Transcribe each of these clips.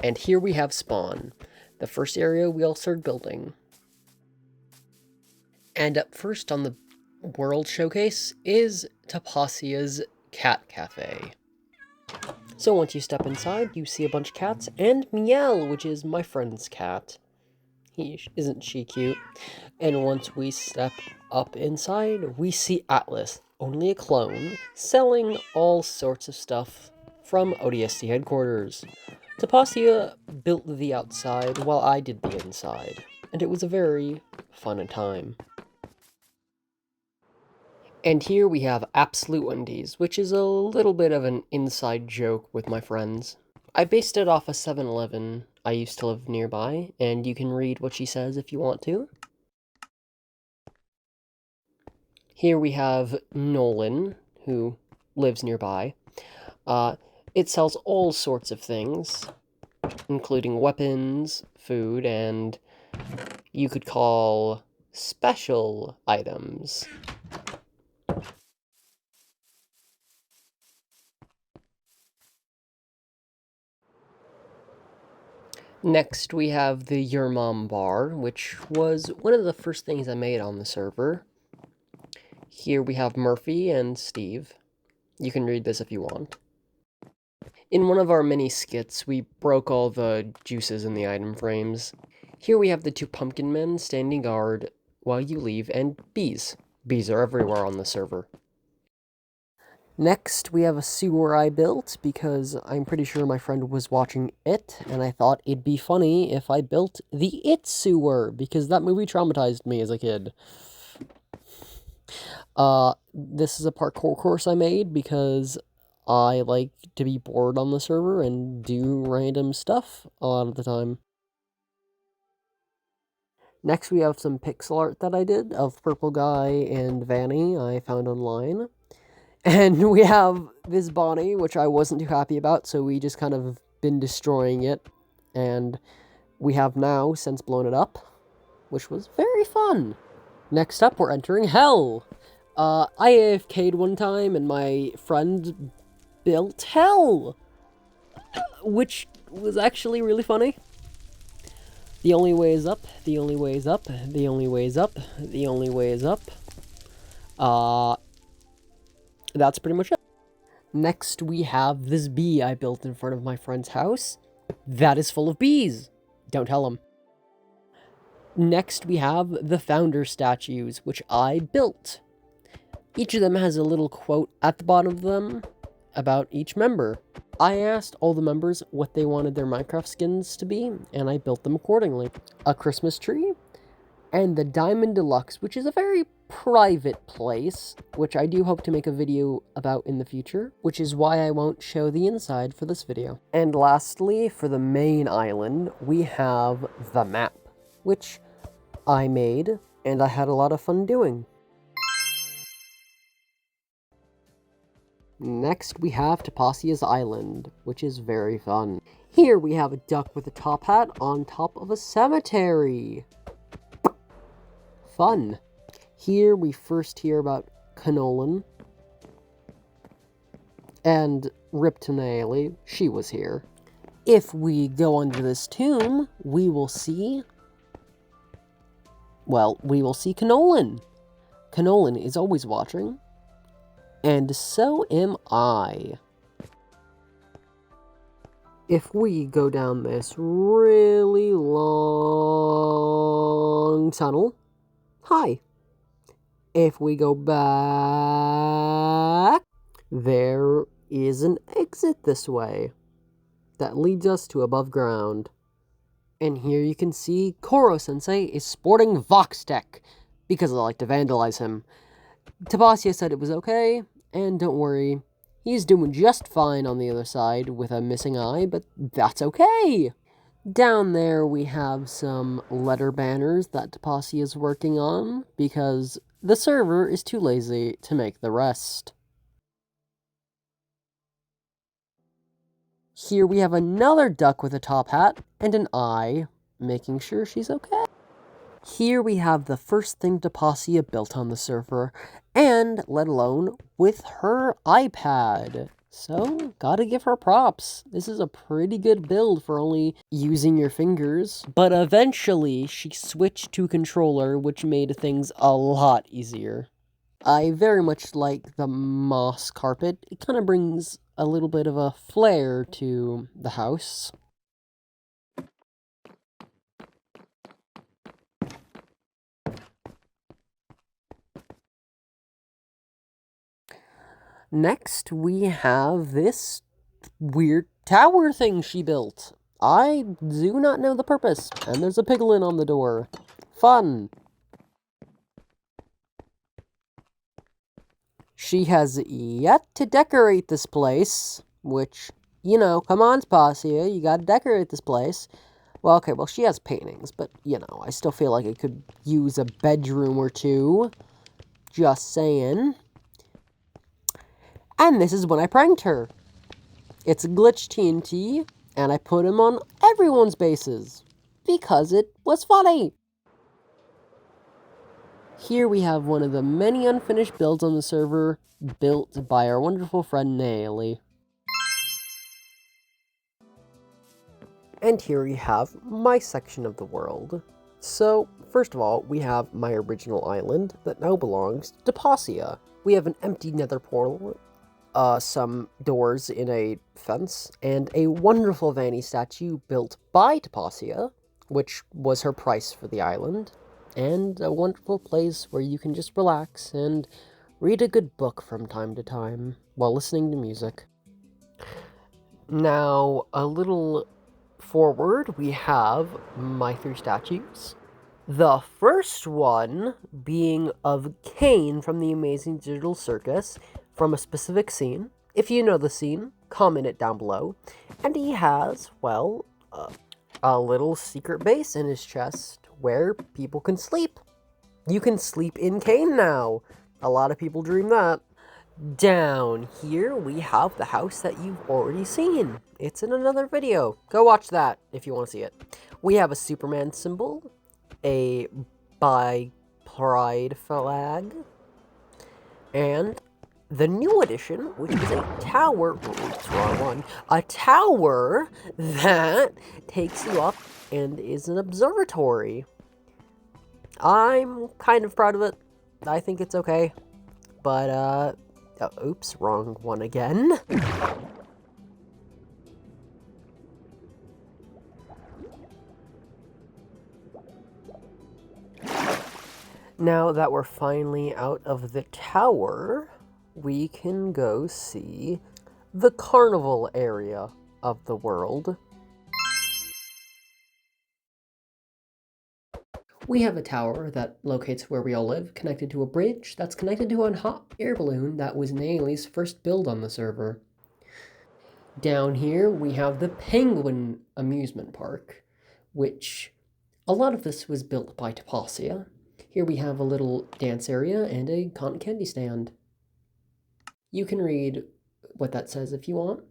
And here we have Spawn, the first area we all started building. And up first on the World Showcase is Tapasia's Cat Cafe. So once you step inside, you see a bunch of cats, and Miel, which is my friend's cat. Isn't she cute? And once we step up inside, we see Atlas, only a clone, selling all sorts of stuff from ODST headquarters. Tapasia built the outside while I did the inside, and it was a very fun time. And here we have Absolute Wendy's, which is a little bit of an inside joke with my friends. I based it off a 7-Eleven I used to live nearby, and you can read what she says if you want to. Here we have Nolan, who lives nearby. It sells all sorts of things, including weapons, food, and you could call special items. Next, we have the Your Mom bar, which was one of the first things I made on the server. Here we have Murphy and Steve. You can read this if you want. In one of our mini skits, we broke all the juices in the item frames. Here we have the two pumpkin men standing guard while you leave, and bees. Bees are everywhere on the server. Next, we have a sewer I built, because I'm pretty sure my friend was watching It, and I thought it'd be funny if I built the It sewer, because that movie traumatized me as a kid. This is a parkour course I made, because I like to be bored on the server and do random stuff a lot of the time. Next, we have some pixel art that I did of Purple Guy and Vanny I found online. And we have this Bonnie, which I wasn't too happy about, so we just kind of been destroying it. And we have now since blown it up, which was very fun. Next up, we're entering Hell. I AFK'd one time, and my friend built Hell, which was actually really funny. The only way is up, the only way is up, the only way is up, the only way is up. That's pretty much it. Next, we have this bee I built in front of my friend's house. That is full of bees. Don't tell him. Next, we have the founder statues, which I built. Each of them has a little quote at the bottom of them about each member. I asked all the members what they wanted their Minecraft skins to be, and I built them accordingly. A Christmas tree, and the Diamond Deluxe, which is a very private place, which I do hope to make a video about in the future, which is why I won't show the inside for this video. And lastly, for the main island, we have the map, which I made, and I had a lot of fun doing. Next, we have Tapasia's Island, which is very fun. Here we have a duck with a top hat on top of a cemetery. Fun. Here we first hear about Canolan. And Riptonale, she was here. If we go under this tomb, we will see... well, we will see Canolan. Canolan is always watching. And so am I. If we go down this really long tunnel... hi. If we go back, there is an exit this way that leads us to above ground. And here you can see Koro-sensei is sporting Vox Tech, because I like to vandalize him. Tabasia said it was okay, and don't worry, he's doing just fine on the other side with a missing eye, but that's okay! Down there we have some letter banners that Tapasia is working on, because the server is too lazy to make the rest. Here we have another duck with a top hat and an eye, making sure she's okay. Here we have the first thing Tapasia built on the server, and let alone with her iPad. So, gotta give her props. This is a pretty good build for only using your fingers. But eventually, she switched to controller, which made things a lot easier. I very much like the moss carpet. It kind of brings a little bit of a flair to the house. Next, we have this weird tower thing she built. I do not know the purpose, and there's a piglin on the door. Fun. She has yet to decorate this place, which, you know, come on, Spasia, you gotta decorate this place. Well, okay, well, she has paintings, but, you know, I still feel like it could use a bedroom or two. Just saying. And this is when I pranked her. It's glitch TNT, and I put him on everyone's bases. Because it was funny. Here we have one of the many unfinished builds on the server, built by our wonderful friend Naily. And here we have my section of the world. So, first of all, we have my original island that now belongs to Pasia. We have an empty nether portal, some doors in a fence, and a wonderful Vanny statue built by Tapasia, which was her price for the island, and a wonderful place where you can just relax and read a good book from time to time while listening to music. Now, a little forward, we have my 3 statues. The first one being of Kane from the Amazing Digital Circus from a specific scene. If you know the scene, comment it down below. And he has, well, a little secret base in his chest where people can sleep. You can sleep in Kane now. A lot of people dream that. Down here, we have the house that you've already seen. It's in another video. Go watch that if you want to see it. We have a Superman symbol, a bi pride flag, and the new addition, which is a tower, oops, wrong one, a tower that takes you up and is an observatory. I'm kind of proud of it. I think it's okay, but, oops, wrong one again. Now that we're finally out of the tower, we can go see the carnival area of the world. We have a tower that locates where we all live, connected to a bridge that's connected to a hot air balloon that was Naily's first build on the server. Down here, we have the Penguin Amusement Park, which a lot of this was built by Tapasia. Here we have a little dance area and a cotton candy stand. You can read what that says if you want.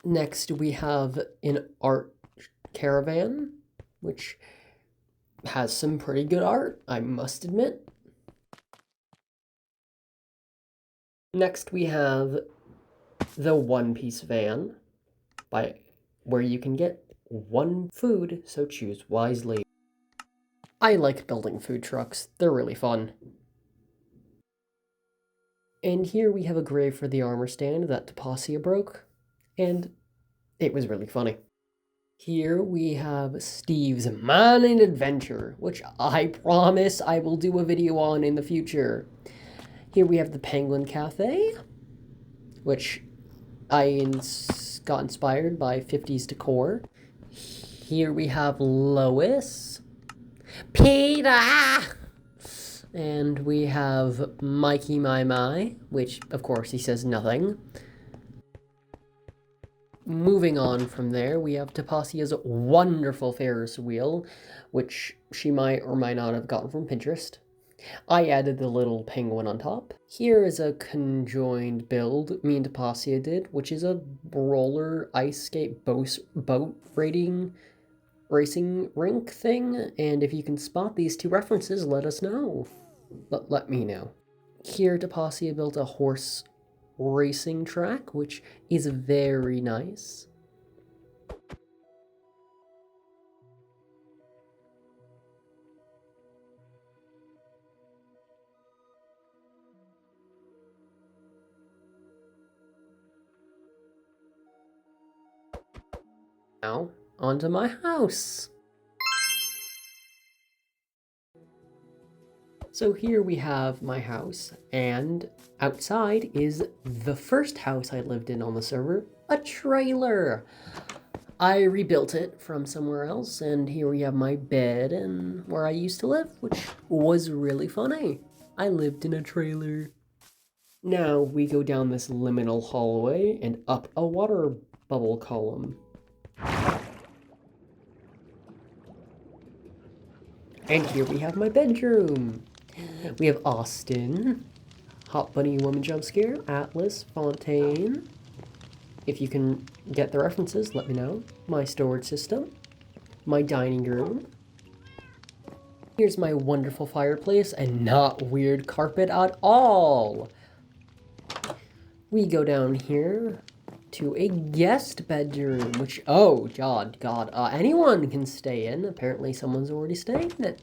Next, we have an art caravan, which has some pretty good art, I must admit. Next, we have the One Piece van, where you can get one food, so choose wisely. I like building food trucks, they're really fun. And here we have a grave for the armor stand that Tapasia broke, and it was really funny. Here we have Steve's Mining Adventure, which I promise I will do a video on in the future. Here we have the Penguin Cafe, which I got inspired by 50s decor. Here we have Lois, Peter, and we have Mikey My, which of course he says nothing. Moving on from there, we have Tapasia's wonderful Ferris wheel, which she might or might not have gotten from Pinterest. I added the little penguin on top. Here is a conjoined build me and Depasia did, which is a roller ice skate boat racing rink thing. And if you can spot these two references, let us know. Let me know. Here, Depasia built a horse racing track, which is very nice. Now, onto my house. So here we have my house, and outside is the first house I lived in on the server, a trailer. I rebuilt it from somewhere else, and here we have my bed and where I used to live, which was really funny. I lived in a trailer. Now we go down this liminal hallway and up a water bubble column. And here we have my bedroom. We have Austin, Hot Bunny Woman Jump Scare, Atlas, Fontaine. If you can get the references, let me know. My storage system, my dining room. Here's my wonderful fireplace and not weird carpet at all. We go down here to a guest bedroom, which, oh, God, anyone can stay in. Apparently someone's already staying in it.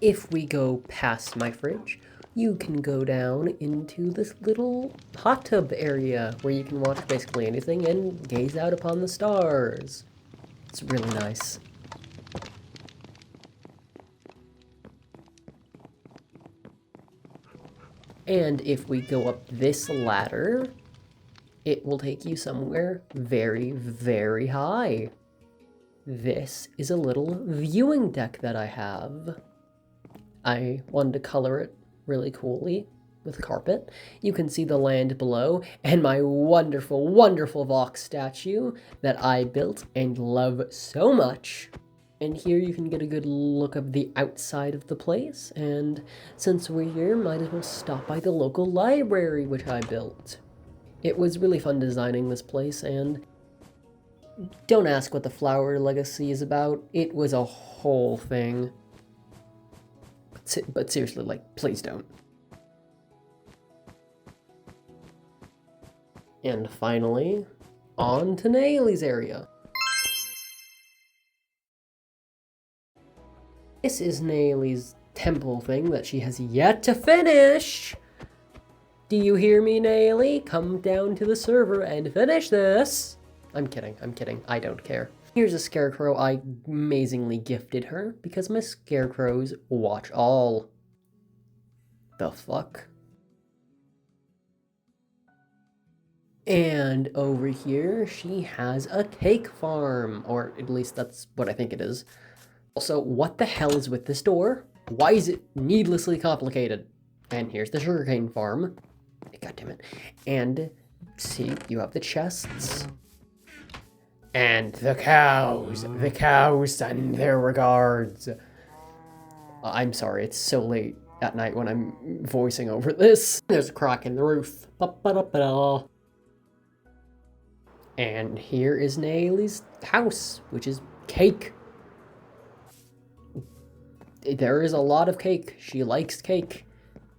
If we go past my fridge, you can go down into this little hot tub area where you can watch basically anything and gaze out upon the stars. It's really nice. And if we go up this ladder, it will take you somewhere very, very high. This is a little viewing deck that I have. I wanted to color it really coolly with carpet. You can see the land below and my wonderful, wonderful Vox statue that I built and love so much. And here you can get a good look of the outside of the place. And since we're here, might as well stop by the local library, which I built. It was really fun designing this place, and don't ask what the Flower Legacy is about. It was a whole thing. But seriously, like, please don't. And finally, on to Nailie's area. This is Nailie's temple thing that she has yet to finish. Do you hear me, Nailie? Come down to the server and finish this. I'm kidding, I don't care. Here's a scarecrow I amazingly gifted her because my scarecrows watch all. The fuck? And over here, she has a cake farm, or at least that's what I think it is. Also, what the hell is with this door? Why is it needlessly complicated? And here's the sugarcane farm. God damn it. And see, you have the chests. And the cows send their regards. I'm sorry, it's so late at night when I'm voicing over this. There's a crack in the roof. Ba-ba-da-ba-da. And here is Nailie's house, which is cake. There is a lot of cake. She likes cake,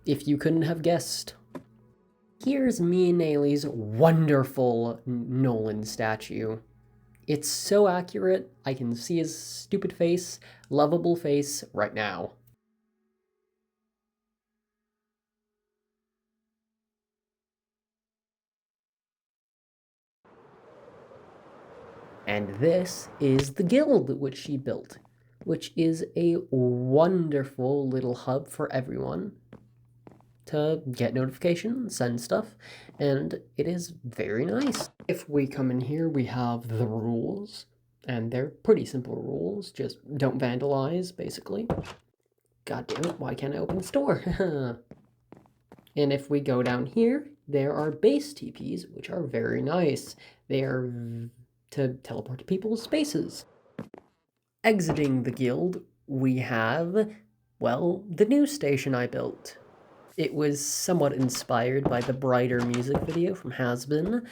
if you couldn't have guessed. Here's me and Nailie's wonderful Nolan statue. It's so accurate, I can see his stupid face, lovable face, right now. And this is the guild which she built, which is a wonderful little hub for everyone to get notifications, send stuff, and it is very nice. If we come in here, we have the rules, and they're pretty simple rules, just don't vandalize, basically. God damn it, why can't I open the store? And if we go down here, there are base TPs, which are very nice. They are to teleport to people's spaces. Exiting the guild, we have, well, the news station I built. It was somewhat inspired by the Brighter music video from Has-Been.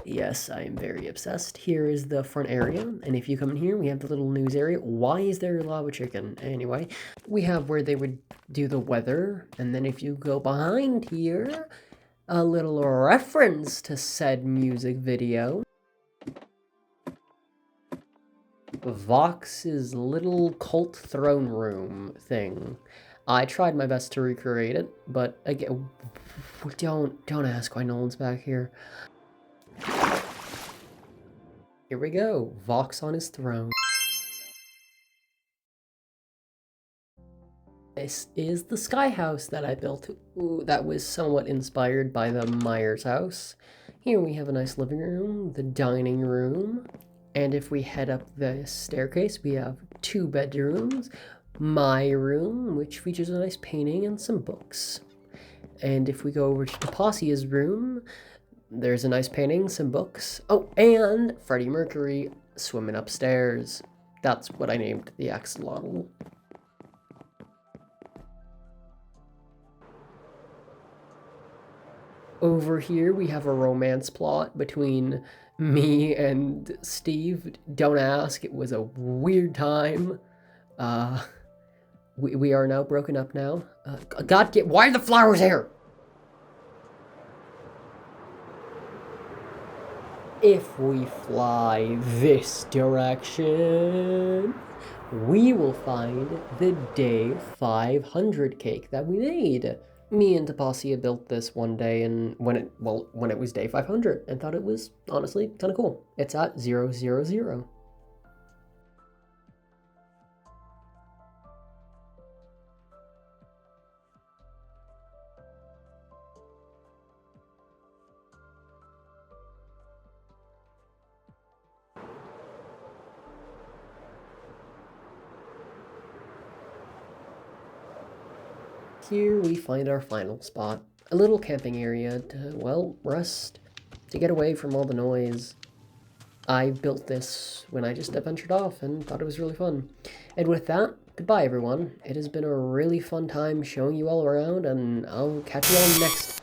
Yes, I am very obsessed. Here is the front area, and if you come in here, we have the little news area. Why is there a lava chicken? Anyway, we have where they would do the weather, and then if you go behind here, a little reference to said music video. Vox's little cult throne room thing. I tried my best to recreate it, but again, don't ask why Nolan's back here. Here we go, Vox on his throne. This is the sky house that I built. Ooh, that was somewhat inspired by the Myers house. Here we have a nice living room, the dining room, and if we head up the staircase, we have 2 bedrooms, my room, which features a nice painting and some books. And if we go over to Topacia's room, there's a nice painting, some books. Oh, and Freddie Mercury swimming upstairs. That's what I named the axolotl. Over here, we have a romance plot between me and Steve. Don't ask, it was a weird time. We are now broken up now. Why are the flowers here? If we fly this direction, we will find the day 500 cake that we made. Me and Topacia built this one day, and when it was day 500, and thought it was honestly kind of cool. It's at 000. Here we find our final spot, a little camping area to, well, rest, to get away from all the noise. I built this when I just ventured off and thought it was really fun. And with that, goodbye everyone. It has been a really fun time showing you all around, and I'll catch you all next